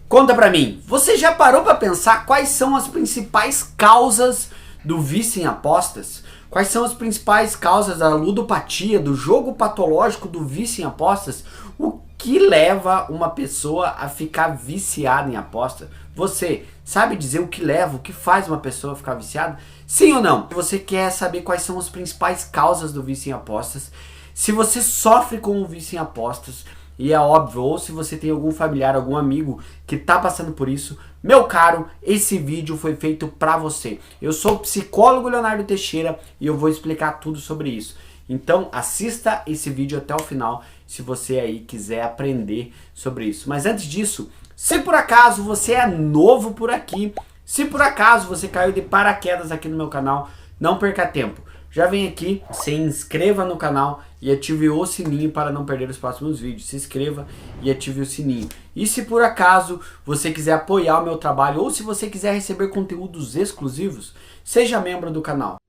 Conta pra mim, você já parou pra pensar quais são as principais causas do vício em apostas? Quais são as principais causas da ludopatia, do jogo patológico do vício em apostas? O que leva uma pessoa a ficar viciada em aposta? Você sabe dizer o que leva, o que faz uma pessoa ficar viciada? Sim ou não? Você quer saber quais são as principais causas do vício em apostas? Se você sofre com o vício em apostas, e é óbvio, ou se você tem algum familiar, algum amigo que tá passando por isso, meu caro, esse vídeo foi feito pra você. Eu sou o psicólogo Leonardo Teixeira e eu vou explicar tudo sobre isso. Então assista esse vídeo até o final se você aí quiser aprender sobre isso. Mas antes disso, se por acaso você é novo por aqui, se por acaso você caiu de paraquedas aqui no meu canal, não perca tempo. Já vem aqui, se inscreva no canal e ative o sininho para não perder os próximos vídeos. Se inscreva e ative o sininho. E se por acaso você quiser apoiar o meu trabalho ou se você quiser receber conteúdos exclusivos, seja membro do canal.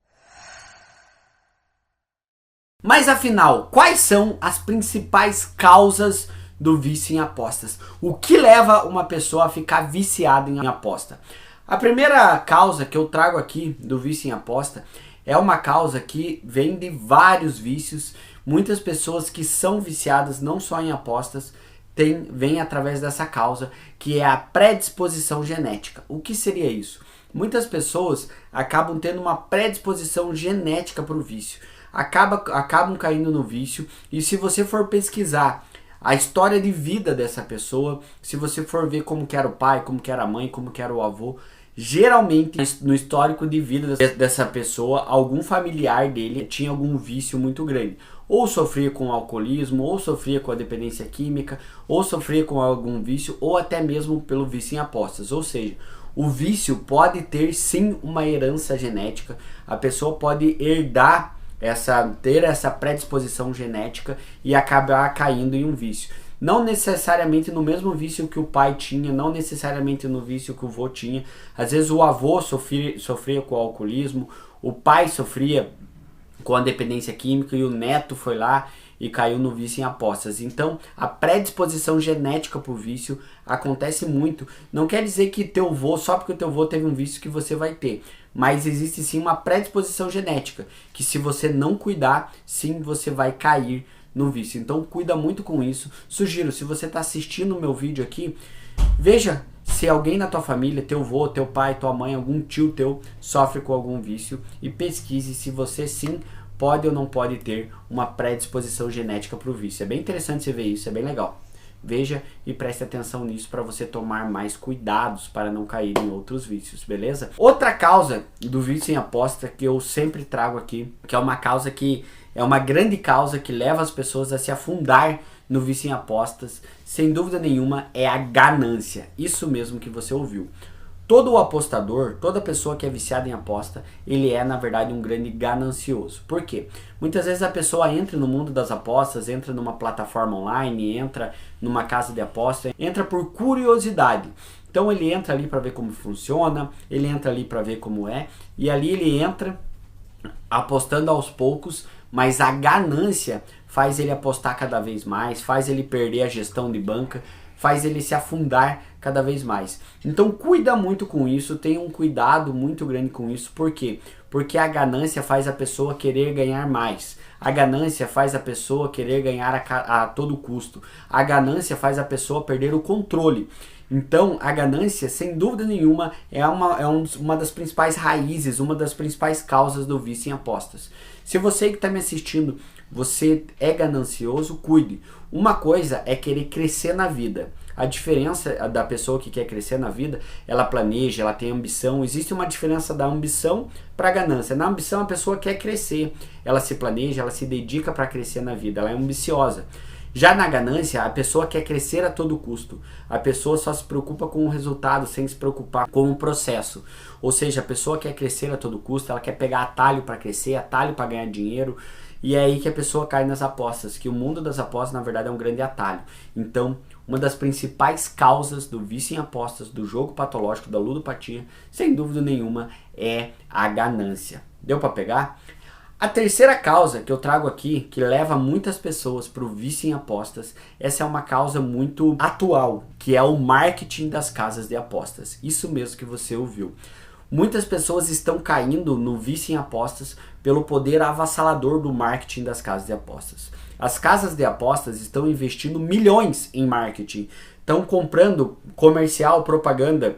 Mas afinal, quais são as principais causas do vício em apostas? O que leva uma pessoa a ficar viciada em aposta? A primeira causa que eu trago aqui do vício em aposta é uma causa que vem de vários vícios. Muitas pessoas que são viciadas não só em apostas vêm através dessa causa, que é a predisposição genética. O que seria isso? Muitas pessoas acabam tendo uma predisposição genética para o vício, acabam caindo no vício, e se você for pesquisar a história de vida dessa pessoa, se você for ver como que era o pai, como que era a mãe, como que era o avô, geralmente no histórico de vida dessa pessoa, algum familiar dele tinha algum vício muito grande. Ou sofria com alcoolismo, ou sofria com a dependência química, ou sofria com algum vício, ou até mesmo pelo vício em apostas. Ou seja, o vício pode ter sim uma herança genética, a pessoa pode herdar ter essa predisposição genética e acabar caindo em um vício. Não necessariamente no mesmo vício que o pai tinha, não necessariamente no vício que o avô tinha. Às vezes o avô sofria com o alcoolismo, o pai sofria com a dependência química e o neto foi lá e caiu no vício em apostas. Então a predisposição genética para o vício acontece muito. Não quer dizer que teu avô, só porque o teu avô teve um vício, que você vai ter. Mas existe sim uma predisposição genética, que se você não cuidar, sim, você vai cair no vício. Então cuida muito com isso. Sugiro, se você está assistindo o meu vídeo aqui, veja se alguém na tua família, teu avô, teu pai, tua mãe, algum tio teu sofre com algum vício, e pesquise se você sim pode ou não pode ter uma predisposição genética para o vício. É bem interessante você ver isso, é bem legal. Veja e preste atenção nisso para você tomar mais cuidados para não cair em outros vícios, beleza? Outra causa do vício em aposta que eu sempre trago aqui, que é uma causa que é uma grande causa que leva as pessoas a se afundar no vício em apostas, sem dúvida nenhuma, é a ganância. Isso mesmo que você ouviu. Todo apostador, toda pessoa que é viciada em aposta, ele é na verdade um grande ganancioso. Por quê? Muitas vezes a pessoa entra no mundo das apostas, entra numa plataforma online, entra numa casa de aposta, entra por curiosidade. Então ele entra ali para ver como funciona, ele entra ali para ver como é, e ali ele entra apostando aos poucos, mas a ganância faz ele apostar cada vez mais, faz ele perder a gestão de banca, faz ele se afundar cada vez mais. Então cuida muito com isso, tenha um cuidado muito grande com isso. Por quê? Porque a ganância faz a pessoa querer ganhar mais. A ganância faz a pessoa querer ganhar a todo custo. A ganância faz a pessoa perder o controle. Então a ganância, sem dúvida nenhuma, é uma das principais raízes, uma das principais causas do vício em apostas. Se você que está me assistindo, você é ganancioso, cuide. Uma coisa é querer crescer na vida. A diferença da pessoa que quer crescer na vida, ela planeja, ela tem ambição. Existe uma diferença da ambição para a ganância. Na ambição a pessoa quer crescer, ela se planeja, ela se dedica para crescer na vida, ela é ambiciosa. Já na ganância, a pessoa quer crescer a todo custo. A pessoa só se preocupa com o resultado, sem se preocupar com o processo. Ou seja, a pessoa quer crescer a todo custo, ela quer pegar atalho para crescer, atalho para ganhar dinheiro. E é aí que a pessoa cai nas apostas, que o mundo das apostas na verdade é um grande atalho. Então, uma das principais causas do vício em apostas, do jogo patológico, da ludopatia, sem dúvida nenhuma, é a ganância. Deu para pegar? A terceira causa que eu trago aqui, que leva muitas pessoas para o vício em apostas, essa é uma causa muito atual, que é o marketing das casas de apostas. Isso mesmo que você ouviu. Muitas pessoas estão caindo no vício em apostas pelo poder avassalador do marketing das casas de apostas. As casas de apostas estão investindo milhões em marketing, estão comprando comercial, propaganda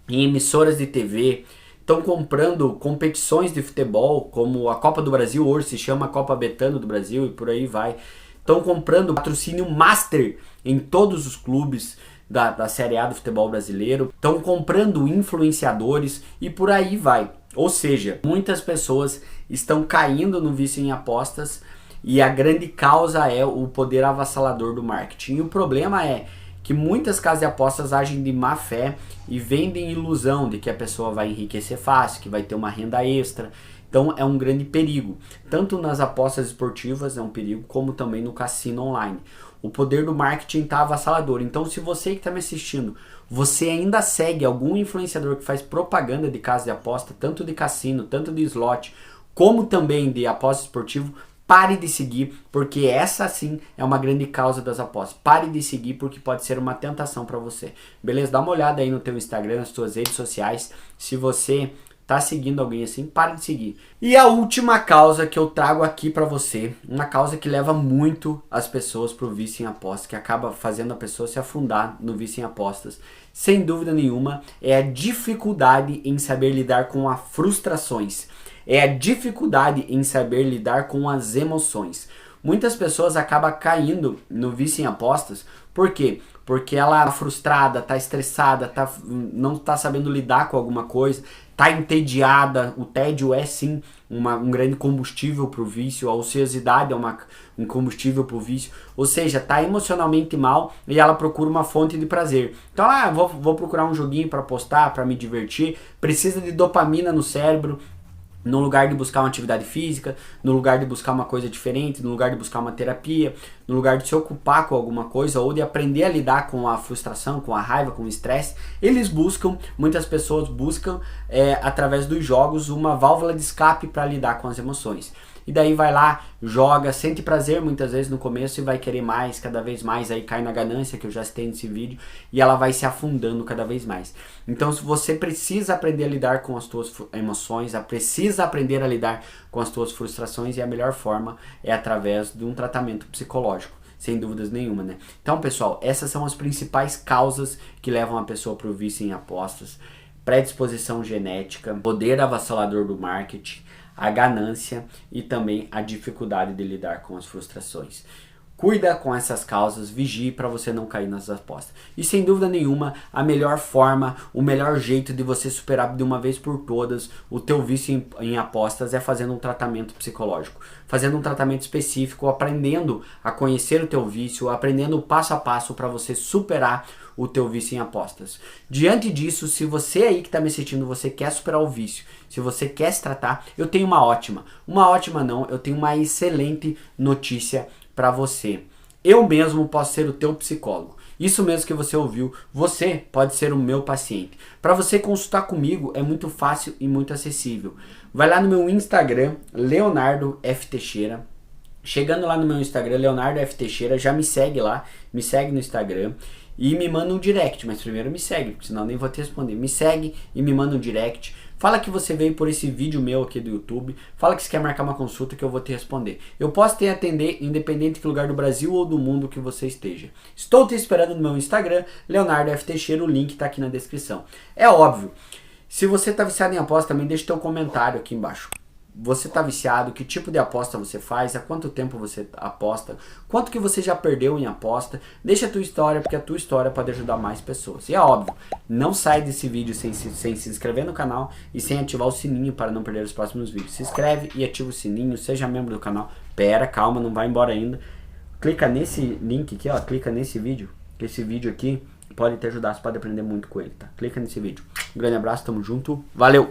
em emissoras de TV, estão comprando competições de futebol, como a Copa do Brasil hoje se chama Copa Betano do Brasil e por aí vai. Estão comprando patrocínio master em todos os clubes da Série A do futebol brasileiro. Estão comprando influenciadores e por aí vai. Ou seja, muitas pessoas estão caindo no vício em apostas e a grande causa é o poder avassalador do marketing. E o problema é que muitas casas de apostas agem de má fé e vendem ilusão de que a pessoa vai enriquecer fácil, que vai ter uma renda extra. Então é um grande perigo. Tanto nas apostas esportivas é um perigo, como também no cassino online. O poder do marketing está avassalador. Então se você que está me assistindo, você ainda segue algum influenciador que faz propaganda de casa de aposta, tanto de cassino, tanto de slot, como também de aposta esportiva, pare de seguir, porque essa sim é uma grande causa das apostas. Pare de seguir, porque pode ser uma tentação para você. Beleza? Dá uma olhada aí no teu Instagram, nas tuas redes sociais. Se você tá seguindo alguém assim, pare de seguir. E a última causa que eu trago aqui para você, uma causa que leva muito as pessoas pro vício em apostas, que acaba fazendo a pessoa se afundar no vício em apostas, sem dúvida nenhuma, é a dificuldade em saber lidar com as frustrações. É a dificuldade em saber lidar com as emoções. Muitas pessoas acabam caindo no vício em apostas. Por quê? Porque ela tá frustrada, tá estressada, não tá sabendo lidar com alguma coisa, tá entediada. O tédio é sim um grande combustível para o vício, a ociosidade é um combustível para o vício. Ou seja, tá emocionalmente mal e ela procura uma fonte de prazer. Então, vou procurar um joguinho para apostar, para me divertir. Precisa de dopamina no cérebro. No lugar de buscar uma atividade física, no lugar de buscar uma coisa diferente, no lugar de buscar uma terapia, no lugar de se ocupar com alguma coisa ou de aprender a lidar com a frustração, com a raiva, com o estresse, muitas pessoas buscam através dos jogos uma válvula de escape para lidar com as emoções. E daí vai lá, joga, sente prazer muitas vezes no começo e vai querer mais, cada vez mais, aí cai na ganância, que eu já citei nesse vídeo, e ela vai se afundando cada vez mais. Então você precisa aprender a lidar com as tuas emoções, precisa aprender a lidar com as tuas frustrações, e a melhor forma é através de um tratamento psicológico. Sem dúvidas nenhuma, né? Então, pessoal, essas são as principais causas que levam a pessoa para o vício em apostas: predisposição genética, poder avassalador do marketing, a ganância e também a dificuldade de lidar com as frustrações. Cuida com essas causas, vigie para você não cair nas apostas. E sem dúvida nenhuma, a melhor forma, o melhor jeito de você superar de uma vez por todas o teu vício em apostas é fazendo um tratamento psicológico. Fazendo um tratamento específico, aprendendo a conhecer o teu vício, aprendendo o passo a passo para você superar o teu vício em apostas. Diante disso, se você aí que está me assistindo, você quer superar o vício, se você quer se tratar, eu tenho eu tenho uma excelente notícia para você. Eu mesmo posso ser o teu psicólogo. Isso mesmo que você ouviu, você pode ser o meu paciente. Para você consultar comigo é muito fácil e muito acessível. Vai lá no meu Instagram, Leonardo F. Teixeira. Chegando lá no meu Instagram, Leonardo F. Teixeira, já me segue lá, me segue no Instagram e me manda um direct, mas primeiro me segue, porque senão nem vou te responder. Me segue e me manda um direct. Fala que você veio por esse vídeo meu aqui do YouTube. Fala que você quer marcar uma consulta que eu vou te responder. Eu posso te atender independente de que lugar do Brasil ou do mundo que você esteja. Estou te esperando no meu Instagram, Leonardo F. Teixeira, o link está aqui na descrição. É óbvio, se você está viciado em aposta, também deixa teu comentário aqui embaixo. Você está viciado? Que tipo de aposta você faz? Há quanto tempo você aposta? Quanto que você já perdeu em aposta? Deixa a tua história, porque a tua história pode ajudar mais pessoas. E é óbvio, não sai desse vídeo sem se inscrever no canal e sem ativar o sininho para não perder os próximos vídeos. Se inscreve e ativa o sininho, seja membro do canal. Pera, calma, não vai embora ainda. Clica nesse link aqui, ó, clica nesse vídeo, que esse vídeo aqui pode te ajudar, você pode aprender muito com ele, tá? Clica nesse vídeo. Um grande abraço, tamo junto, valeu!